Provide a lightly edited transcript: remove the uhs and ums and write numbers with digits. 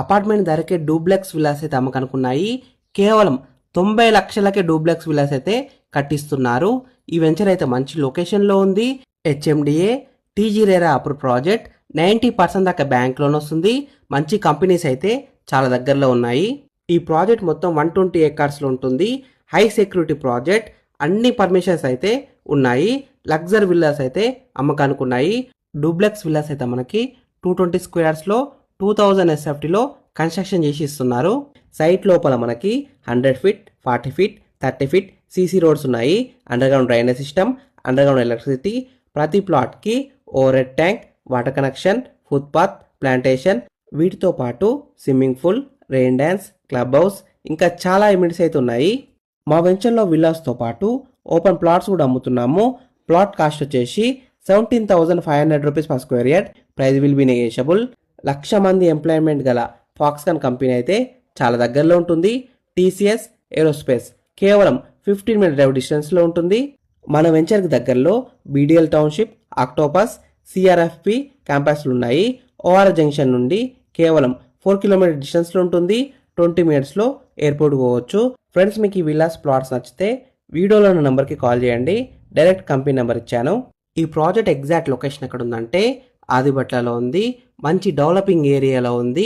Apartment ధరకే duplex villas అయితే అమ్మకనుకున్నాయి. కేవలం 90 లక్షలకే డూప్లెక్స్ విల్లాస్ అయితే కట్టిస్తున్నారు. ఈ వెంచర్ అయితే మంచి లొకేషన్లో ఉంది. HMDA TG RERA approve project. 90% దాకా బ్యాంక్ లోన్ వస్తుంది. మంచి కంపెనీస్ అయితే చాలా దగ్గరలో ఉన్నాయి. ఈ ప్రాజెక్ట్ మొత్తం 120 ఎకర్స్లో ఉంటుంది. High security project. అన్ని పర్మిషన్స్ అయితే ఉన్నాయి. లగ్జరీ విల్లాస్ అయితే అమ్మకానుకున్నాయి. డూప్లెక్స్ విల్లాస్ అయితే మనకి 220 స్క్వేర్స్లో 2000 ఎస్ఎఫ్టీలో కన్స్ట్రక్షన్ చేసి ఇస్తున్నారు. సైట్ లోపల మనకి 100 feet, 40 feet, 30 feet CC roads ఉన్నాయి. Underground drainage system, underground electricity, ప్రతి ప్లాట్కి overhead tank, water connection, footpath, plantation, వీటితో పాటు swimming pool, rain dance, club house, ఇంకా చాలా ఎమ్యూనిటీస్ అయితే ఉన్నాయి. మా వెంచర్లో విల్లాస్తో పాటు ఓపెన్ ప్లాట్స్ కూడా అమ్ముతున్నాము. ప్లాట్ కాస్ట్ వచ్చేసి 17,500 rupees per square yard. Price will be negotiable. 1,00,000 మంది ఎంప్లాయ్మెంట్ గల ఫాక్స్కాన్ కంపెనీ అయితే చాలా దగ్గరలో ఉంటుంది. టీసీఎస్ ఏరోస్పేస్ కేవలం 15 మినిట్ డ్రైవ్ డిస్టెన్స్లో ఉంటుంది. మన వెంచర్కి దగ్గరలో బీడీఎల్ టౌన్షిప్, ఆక్టోపస్, సిఆర్ఎఫ్పి క్యాంపస్లు ఉన్నాయి. ఓఆర్ జంక్షన్ నుండి కేవలం 4 కిలోమీటర్ డిస్టెన్స్లో ఉంటుంది. 20 మినిట్స్లో ఎయిర్పోర్ట్ పోవచ్చు. ఫ్రెండ్స్, మీకు ఈ విల్లాస్ ప్లాట్స్ నచ్చితే వీడియోలో ఉన్న నెంబర్కి కాల్ చేయండి. డైరెక్ట్ కంపెనీ నెంబర్ ఇచ్చాను. ఈ ప్రాజెక్ట్ ఎగ్జాక్ట్ లొకేషన్ ఎక్కడ ఉందంటే ఆదిబట్లలో ఉంది. మంచి డెవలపింగ్ ఏరియాలో ఉంది.